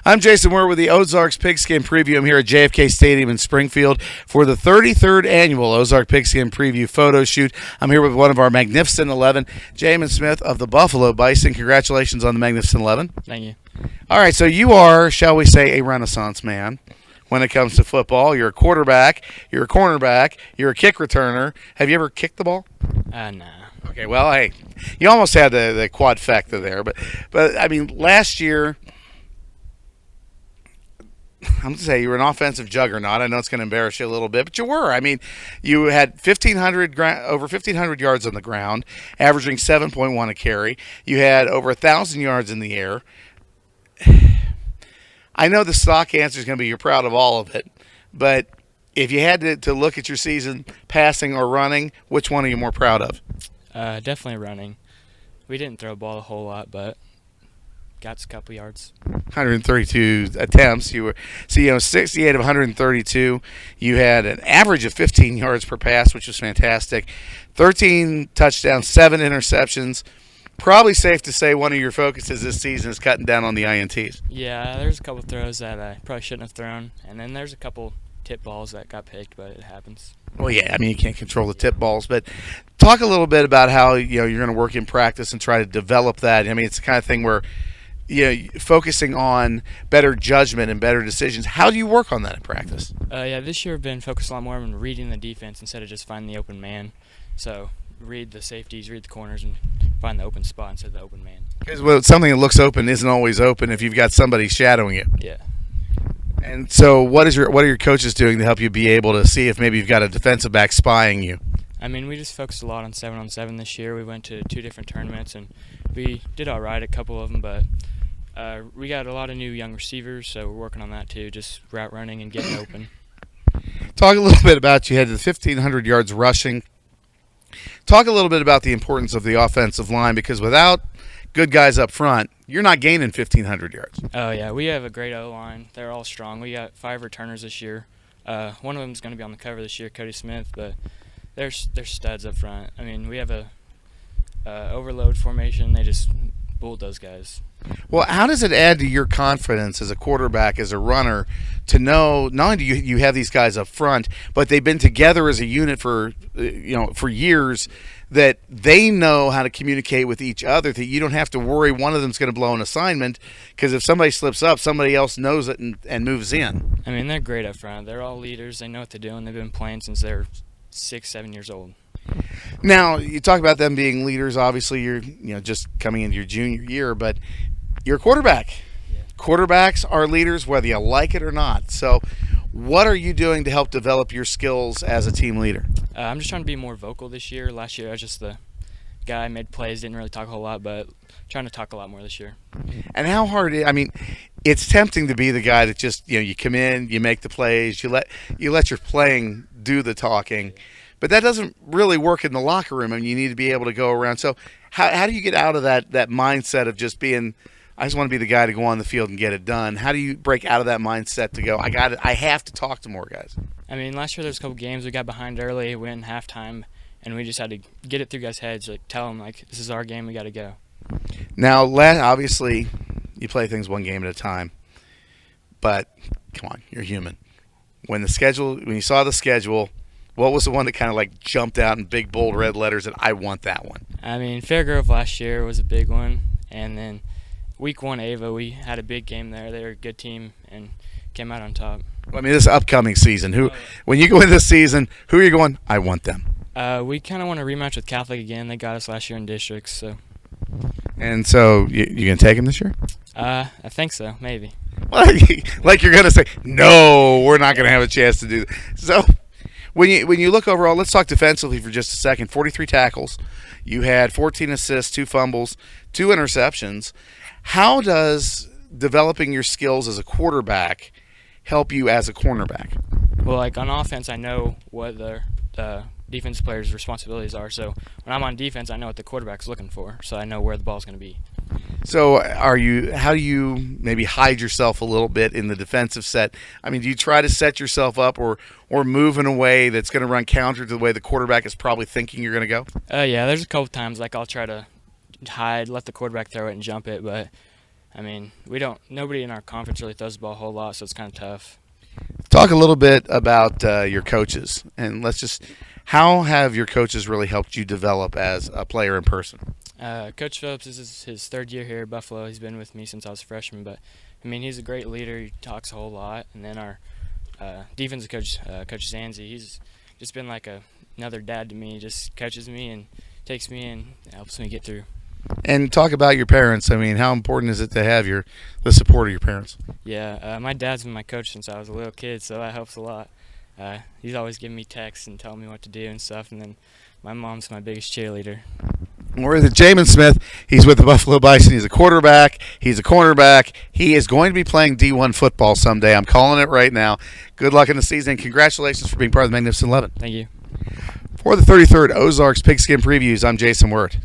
I'm Jason Moore with the Ozarks Pigskin Preview. I'm here at JFK Stadium in Springfield for the 33rd annual Ozark Pigskin Preview photo shoot. I'm here with one of our Magnificent 11, Jamen Smith of the Buffalo Bison. Congratulations on the Magnificent 11. Thank you. All right, so you are, shall we say, a Renaissance man when it comes to football. You're a quarterback, you're a cornerback, you're a kick returner. Have you ever kicked the ball? Nah. Okay, well, hey, you almost had the quadfecta there, but I mean, last year, I'm going to say you were an offensive juggernaut. I know it's going to embarrass you a little bit, but you were. I mean, you had over 1,500 yards on the ground, averaging 7.1 a carry. You had over 1,000 yards in the air. I know the stock answer is going to be you're proud of all of it, but if you had to look at your season passing or running, which one are you more proud of? Definitely running. We didn't throw a ball a whole lot, but got a couple yards. 132 attempts. You were 68 of 132. You had an average of 15 yards per pass, which was fantastic. 13 touchdowns, 7 interceptions. Probably safe to say one of your focuses this season is cutting down on the INTs. Yeah, there's a couple throws that I probably shouldn't have thrown, and then there's a couple tip balls that got picked, but it happens. Well, yeah, I mean, you can't control the tip balls, but talk a little bit about how you're going to work in practice and try to develop that. I mean, it's the kind of thing where focusing on better judgment and better decisions. How do you work on that in practice? Yeah, this year I've been focused a lot more on reading the defense instead of just finding the open man. So read the safeties, read the corners, and find the open spot instead of the open man. Because something that looks open isn't always open if you've got somebody shadowing you. Yeah. And so what are your coaches doing to help you be able to see if maybe you've got a defensive back spying you? I mean, we just focused a lot on 7-on-7 this year. We went to 2 different tournaments, and we did all right at a couple of them, but we got a lot of new young receivers, so we're working on that too, just route running and getting open. Talk a little bit about you had the 1,500 yards rushing. Talk a little bit about the importance of the offensive line, because without good guys up front, you're not gaining 1,500 yards. Oh, yeah. We have a great O-line. They're all strong. We got 5 returners this year. One of them is going to be on the cover this year, Cody Smith, but they're studs up front. I mean, we have a overload formation. They just bulldoze guys. Well, how does it add to your confidence as a quarterback, as a runner, to know not only do you have these guys up front, but they've been together as a unit for years, that they know how to communicate with each other, that you don't have to worry one of them's going to blow an assignment, because if somebody slips up, somebody else knows it and moves in. I mean, they're great up front. They're all leaders. They know what they're doing. They've been playing since they're 6-7 years old. Now, you talk about them being leaders. Obviously, you're just coming into your junior year, but you're a quarterback. Yeah. Quarterbacks are leaders whether you like it or not. So what are you doing to help develop your skills as a team leader? I'm just trying to be more vocal this year. Last year I was just the guy, made plays, didn't really talk a whole lot, but trying to talk a lot more this year. And how hard, I mean, it's tempting to be the guy that just, you come in, you make the plays, you let your playing do the talking. But that doesn't really work in the locker room. I mean, you need to be able to go around. So how do you get out of that mindset of just being, I just want to be the guy to go on the field and get it done? How do you break out of that mindset to go, I have to talk to more guys? I mean, last year there was a couple games we got behind early, we went in halftime, and we just had to get it through guys' heads, like tell them, like, this is our game, we got to go. Now, obviously, you play things one game at a time, but come on, you're human. When you saw the schedule, what was the one that kind of like jumped out in big, bold red letters that I want that one? I mean, Fairgrove last year was a big one, and then week 1 Ava, we had a big game there. They were a good team and came out on top. I mean, this upcoming season, when you go into this season, who are you going, I want them? We kind of want a rematch with Catholic again. They got us last year in districts, so. And so you going to take them this year? I think so, maybe. Like you're going to say, no, we're not going to have a chance to do that. So when you look overall, let's talk defensively for just a second. 43 tackles. You had 14 assists, 2 fumbles, 2 interceptions. How does developing your skills as a quarterback help you as a cornerback? Well, like on offense, I know what the defense players' responsibilities are. So when I'm on defense, I know what the quarterback's looking for. So I know where the ball's going to be. So how do you maybe hide yourself a little bit in the defensive set? I mean, do you try to set yourself up or move in a way that's going to run counter to the way the quarterback is probably thinking you're going to go? Yeah, there's a couple times like I'll try to hide, let the quarterback throw it and jump it, but I mean, nobody in our conference really throws the ball a whole lot, so it's kind of tough. Talk a little bit about your coaches, and how have your coaches really helped you develop as a player in person? Coach Phillips, this is his third year here at Buffalo. He's been with me since I was a freshman, but I mean, he's a great leader. He talks a whole lot. And then our defensive coach, Coach Zanzi, he's just been like another dad to me. He just coaches me and takes me and helps me get through. And talk about your parents. I mean, how important is it to have the support of your parents? Yeah, my dad's been my coach since I was a little kid, so that helps a lot. He's always giving me texts and telling me what to do and stuff. And then my mom's my biggest cheerleader. We're with Jamen Smith. He's with the Buffalo Bison. He's a quarterback. He's a cornerback. He is going to be playing D1 football someday. I'm calling it right now. Good luck in the season. Congratulations for being part of the Magnificent 11. Thank you. For the 33rd Ozarks Pigskin Previews, I'm Jason Word.